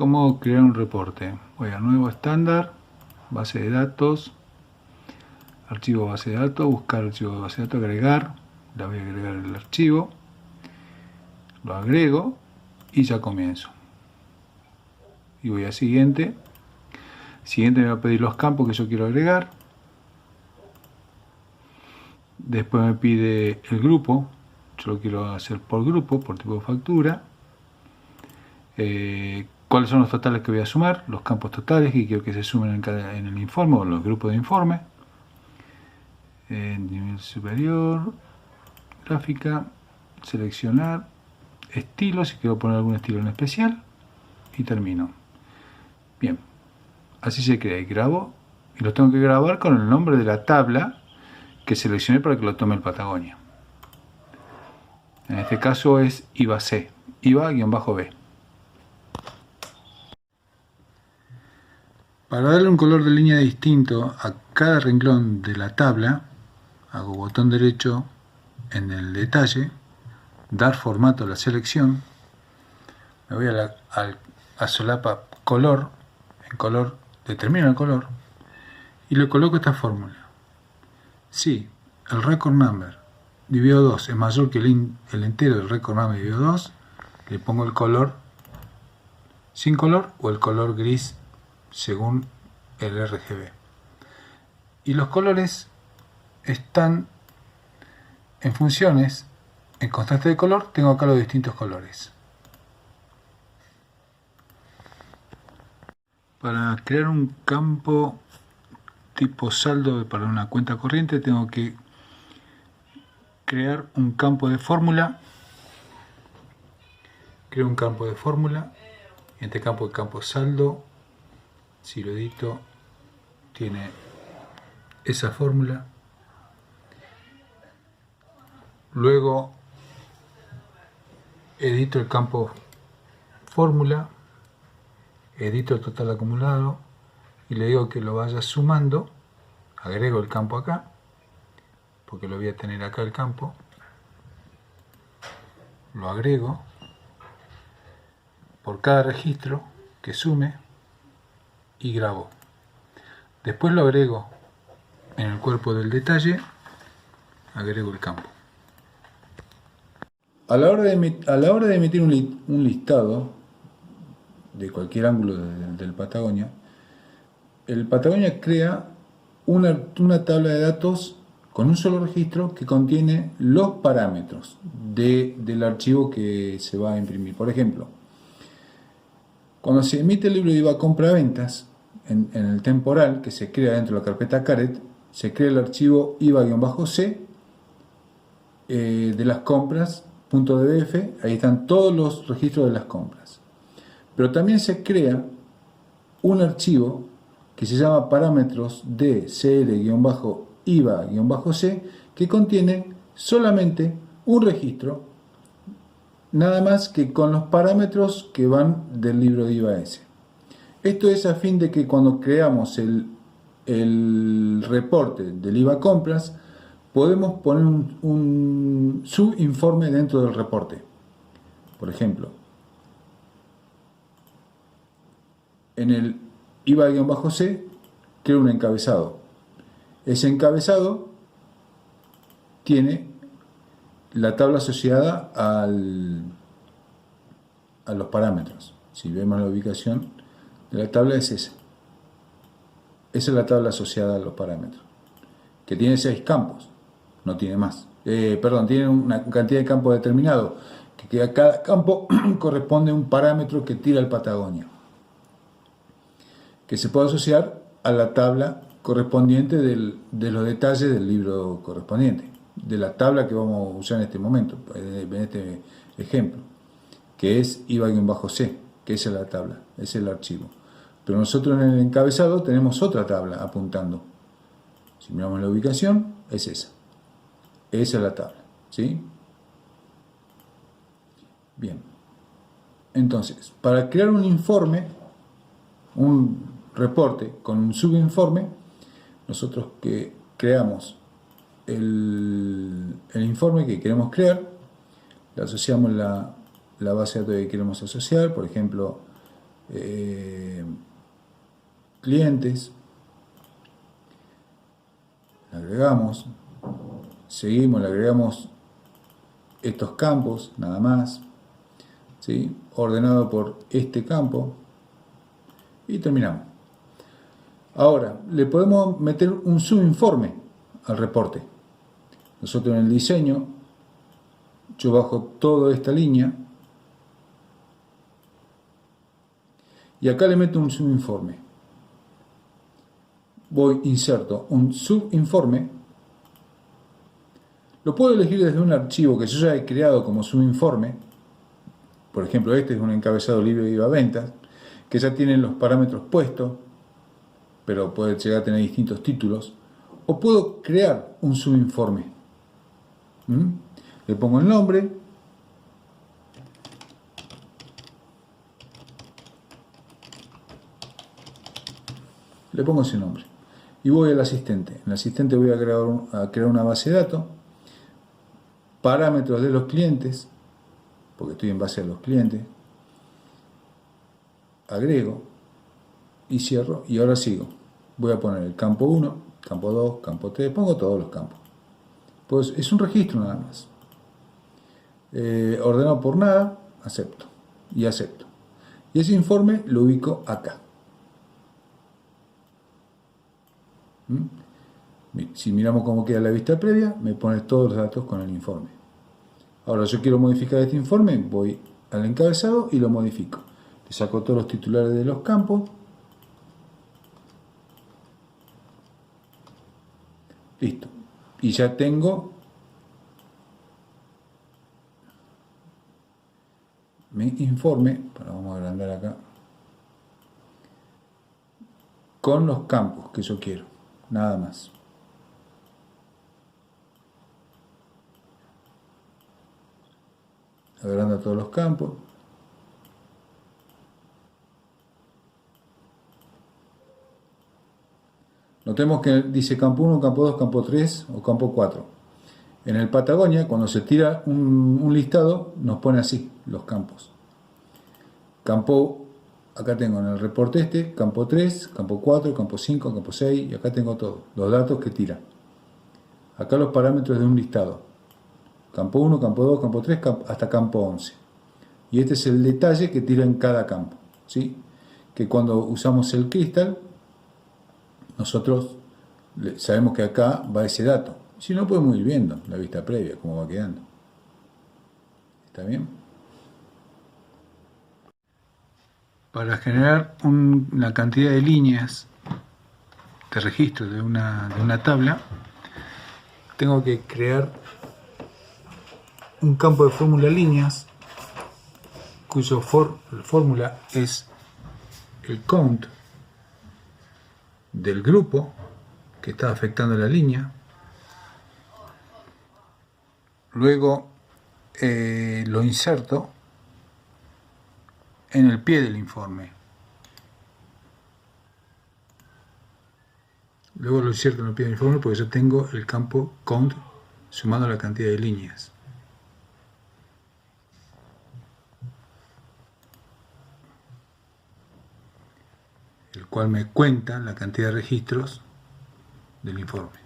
¿Cómo crear un reporte? Voy a nuevo estándar, base de datos, archivo base de datos, buscar archivo de base de datos, agregar, la voy a agregar el archivo, lo agrego y ya comienzo. Y voy a siguiente. Siguiente me va a pedir los campos que yo quiero agregar. Después me pide el grupo, yo lo quiero hacer por grupo, por tipo de factura. ¿Cuáles son los totales que voy a sumar? Los campos totales que quiero que se sumen en el informe o en los grupos de informe. Nivel superior, gráfica, seleccionar, estilo, si quiero poner algún estilo en especial, y termino. Bien, así se crea y grabo, y lo tengo que grabar con el nombre de la tabla que seleccioné para que lo tome el Patagonia. En este caso es IVA-C, IVA-B. Para darle un color de línea distinto a cada renglón de la tabla, hago botón derecho en el detalle, dar formato a la selección, me voy a solapa color, en color determino el color y le coloco esta fórmula. Si el record number dividido 2 es mayor que el entero del record number dividido 2, le pongo el color sin color o el color gris según el RGB. Y los colores están en funciones, en contraste de color, tengo acá los distintos colores. Para crear un campo tipo saldo para una cuenta corriente tengo que crear un campo de fórmula. Creo un campo de fórmula. En este campo el campo saldo, si lo edito, tiene esa fórmula. Luego edito el campo fórmula, edito el total acumulado y le digo que lo vaya sumando. Agrego el campo acá, porque lo voy a tener acá el campo. Lo agrego por cada registro que sume y grabo. Después lo agrego en el cuerpo del detalle, agrego el campo. A la hora de emitir un listado de cualquier ángulo del Patagonia, el Patagonia crea una tabla de datos con un solo registro que contiene los parámetros del archivo que se va a imprimir. Por ejemplo, cuando se emite el libro de IVA compra-ventas, en el temporal que se crea dentro de la carpeta Caret, se crea el archivo IVA-C de las compras .dbf, ahí están todos los registros de las compras. Pero también se crea un archivo que se llama parámetros de CL-IVA-C, que contiene solamente un registro, nada más que con los parámetros que van del libro de IVA-S. Esto es a fin de que cuando creamos el reporte del IVA compras, podemos poner un subinforme dentro del reporte. Por ejemplo, en el IVA-C creo un encabezado. Ese encabezado tiene la tabla asociada a los parámetros. Si vemos la ubicación de la tabla es esa. Esa es la tabla asociada a los parámetros, que tiene 6 campos, no tiene más. Tiene una cantidad de campos determinado, que a cada campo corresponde un parámetro que tira el Patagonia, que se puede asociar a la tabla correspondiente de los detalles del libro correspondiente, de la tabla que vamos a usar en este momento, en este ejemplo, que es IVA-C, que esa es la tabla, es el archivo. Pero nosotros en el encabezado tenemos otra tabla apuntando. Si miramos la ubicación, es esa. Esa es la tabla, ¿sí? Bien. Entonces, para crear un informe, un reporte con un subinforme, nosotros que creamos el informe que queremos crear, le asociamos la base de datos que queremos asociar, por ejemplo, clientes, le agregamos, seguimos, le agregamos estos campos, nada más, ¿sí? Ordenado por este campo, y terminamos. Ahora, le podemos meter un subinforme al reporte. Nosotros en el diseño, yo bajo toda esta línea, y acá le meto un subinforme. Voy, inserto un subinforme. Lo puedo elegir desde un archivo que yo ya he creado como subinforme. Por ejemplo, este es un encabezado libre de IVA ventas, que ya tienen los parámetros puestos, pero puede llegar a tener distintos títulos. O puedo crear un subinforme. Le pongo el nombre. Le pongo ese nombre. Y voy al asistente. En el asistente voy a crear una base de datos. Parámetros de los clientes, porque estoy en base a los clientes. Agrego y cierro. Y ahora sigo. Voy a poner el campo 1, campo 2, campo 3. Pongo todos los campos. Pues es un registro nada más. Ordenado por nada, acepto. Y acepto. Y ese informe lo ubico acá. Si miramos cómo queda la vista previa, me pone todos los datos con el informe. Ahora yo quiero modificar este informe, voy al encabezado y lo modifico. Le saco todos los titulares de los campos. Listo. Y ya tengo mi informe, vamos a agrandar acá, con los campos que yo quiero, nada más. Agranda todos los campos. Notemos que dice campo 1, campo 2, campo 3 o campo 4. En el Patagonia, cuando se tira un listado, nos pone así los campos. Campo, acá tengo en el reporte este, campo 3, campo 4, campo 5, campo 6, y acá tengo todo, los datos que tira. Acá los parámetros de un listado. Campo 1, campo 2, campo 3, hasta campo 11. Y este es el detalle que tira en cada campo, ¿sí? Que cuando usamos el Crystal, nosotros sabemos que acá va ese dato. Si no, podemos ir viendo la vista previa, cómo va quedando. ¿Está bien? Para generar una cantidad de líneas de registro de una tabla, tengo que crear un campo de fórmula líneas, cuyo fórmula es el count del grupo que está afectando la línea. Luego lo inserto en el pie del informe. Luego lo inserto en el pie del informe porque yo tengo el campo count sumando la cantidad de líneas. El cual me cuenta la cantidad de registros del informe.